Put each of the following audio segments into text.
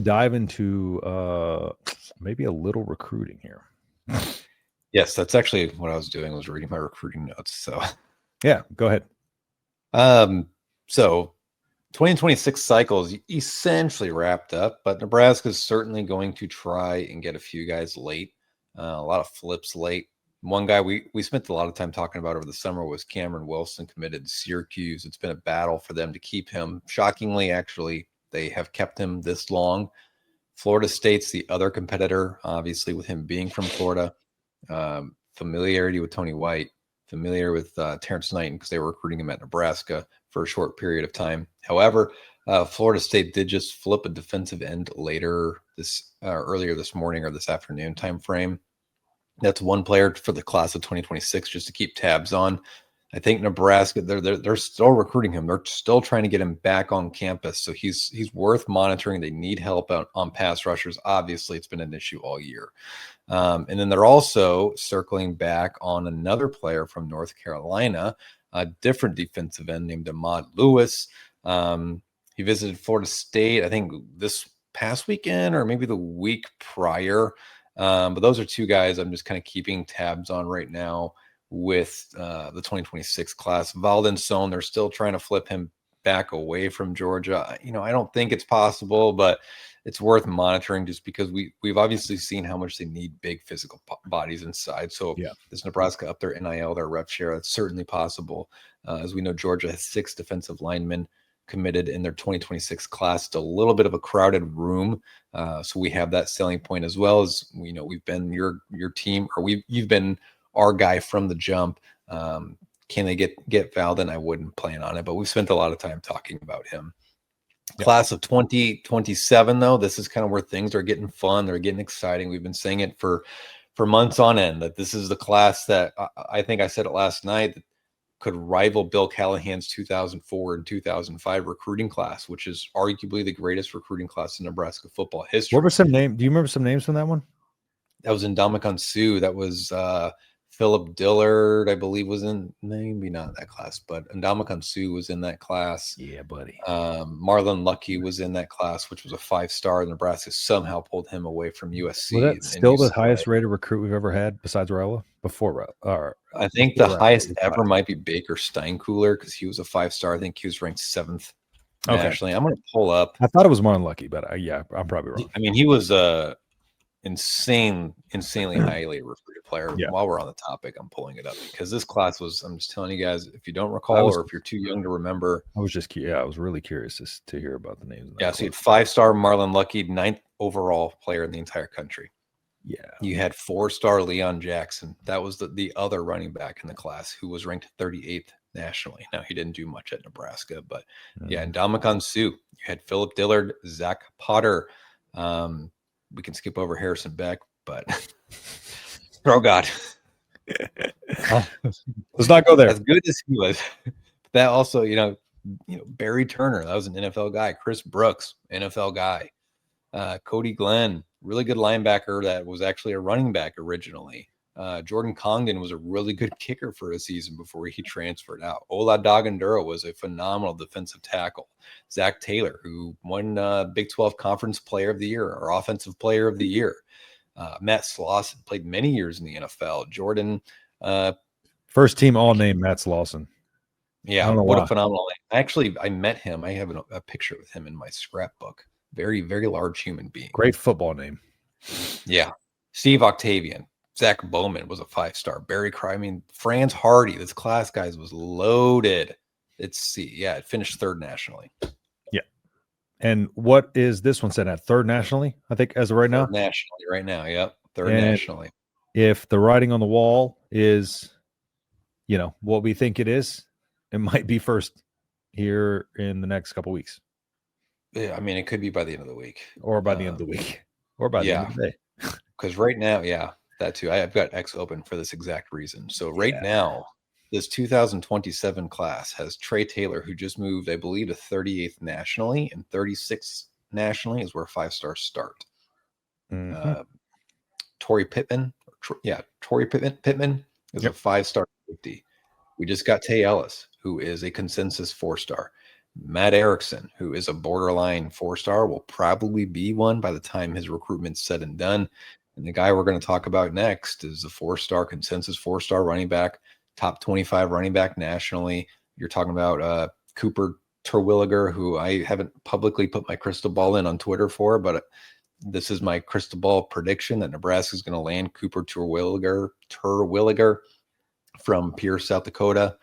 dive into maybe a little recruiting here. Yes, that's actually what I was doing, was reading my recruiting notes. So yeah, go ahead. So 2026 cycles essentially wrapped up, but Nebraska is certainly going to try and get a few guys late. A lot of flips late. One guy we spent a lot of time talking about over the summer was Cameron Wilson, committed to Syracuse. It's been a battle for them to keep him. Shockingly, actually, they have kept him this long. Florida State's the other competitor, obviously, with him being from Florida. Familiarity with Tony White, familiar with Terrence Knighton, because they were recruiting him at Nebraska for a short period of time. However, Florida State did just flip a defensive end earlier this morning or this afternoon time frame. That's one player for the class of 2026 just to keep tabs on. I think Nebraska, they're still recruiting him. They're still trying to get him back on campus. So he's worth monitoring. They need help on pass rushers. Obviously, it's been an issue all year. And then they're also circling back on another player from North Carolina, a different defensive end named Ahmad Lewis. He visited Florida State, I think, this past weekend or maybe the week prior. But those are two guys I'm just kind of keeping tabs on right now with the 2026 class. Valdon Sohn, they're still trying to flip him back away from Georgia. I don't think it's possible, but it's worth monitoring just because we've obviously seen how much they need big physical bodies inside. So Does Nebraska up their NIL, their rep share? That's certainly possible. As we know, Georgia has 6 defensive linemen committed in their 2026 class. It's a little bit of a crowded room. So we have that selling point, as well as, we've been your team, or you've been our guy from the jump. Can they get Valdon? I wouldn't plan on it, but we've spent a lot of time talking about him. Class of 2027, though, this is kind of where things are getting fun. They're getting exciting. We've been saying it for months on end, that this is the class that I think I said it last night, that could rival Bill Callahan's 2004 and 2005 recruiting class, which is arguably the greatest recruiting class in Nebraska football history. What were some names? Do you remember some names from that one? That was Ndamukong Suh. That was Philip Dillard, I believe, was in, maybe not that class, but Ndamukong Suh was in that class. Yeah, buddy. Marlon Lucky was in that class, which was a 5-star. Nebraska somehow pulled him away from USC. Was that still the highest rated recruit we've ever had besides Rhule? I think the highest ever might be Baker Steinkuhler, because he was a 5-star. I think he was ranked 7th nationally. I'm going to pull up. I thought it was Marlon Lucky, but I'm probably wrong. I mean, he was insanely highly recruited player. While we're on the topic, I'm pulling it up because this class was, I'm just telling you guys, if you don't recall, or if you're too young to remember, I was really curious to hear about the names. So you had 5-star Marlon Lucky, 9th overall player in the entire country. You had 4-star Leon Jackson. That was the other running back in the class, who was ranked 38th nationally. Now, he didn't do much at Nebraska, but and Ndamukong Suh. You had Philip Dillard, Zach Potter. We can skip over Harrison Beck, but oh God, let's not go there. As good as he was, that also, Barry Turner, that was an NFL guy. Chris Brooks, NFL guy. Cody Glenn, really good linebacker that was actually a running back originally. Jordan Congdon was a really good kicker for a season before he transferred out. Ola Dagandura was a phenomenal defensive tackle. Zac Taylor, who won Big 12 Conference Player of the Year or Offensive Player of the Year. Matt Slauson played many years in the NFL. Jordan. First team all-name Matt Slauson. Yeah, what a phenomenal name. Actually, I met him. I have a picture with him in my scrapbook. Very, very large human being. Great football name. Yeah. Steve Octavian. Zach Bowman was a 5-star. Barry Cry. I mean, Franz Hardy. This class, guys, was loaded. It finished 3rd nationally. Yeah. And what is this one set at? 3rd nationally, I think, as of right now? 3rd nationally right now. Yep. 3rd nationally. If the writing on the wall is, what we think it is, it might be 1st here in the next couple weeks. Yeah, I mean, it could be by the end of the week. Or by the end of the week. Or by the end of the day. Because right now, that too. I've got X open for this exact reason. So now, this 2027 class has Trae Taylor, who just moved, I believe, to 38th nationally, and 36th nationally is where 5-stars start. Torrey Pittman. Pittman is a 5-star safety. We just got Tay Ellis, who is a consensus 4-star. Matt Erickson, who is a borderline 4-star, will probably be one by the time his recruitment's said and done. And the guy we're going to talk about next is a 4-star consensus 4-star running back, top 25 running back nationally. You're talking about Cooper Terwilliger, who I haven't publicly put my crystal ball in on Twitter for, but this is my crystal ball prediction that Nebraska is going to land Cooper Terwilliger from Pierce, South Dakota.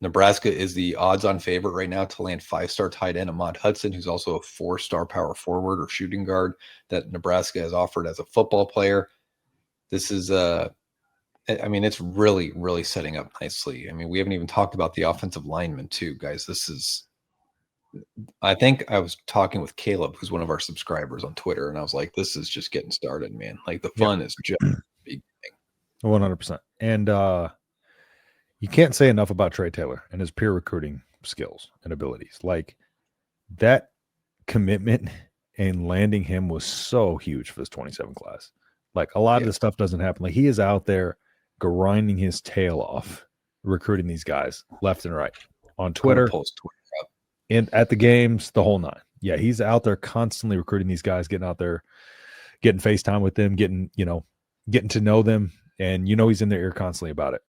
Nebraska is the odds-on favorite right now to land 5-star tight end Ahmad Hudson, who's also a 4-star power forward or shooting guard that Nebraska has offered as a football player. This is it's really, really setting up nicely. I mean, we haven't even talked about the offensive linemen too, guys. I think I was talking with Caleb, who's one of our subscribers on Twitter, and I was like, this is just getting started, man. Like the fun is just beginning. 100%. And you can't say enough about Trae Taylor and his peer recruiting skills and abilities. Like that commitment and landing him was so huge for this 27 class. Like a lot of the stuff doesn't happen. Like he is out there grinding his tail off, recruiting these guys left and right on Twitter, and at the games, the whole nine. Yeah, he's out there constantly recruiting these guys, getting out there, getting FaceTime with them, getting to know them. And he's in their ear constantly about it.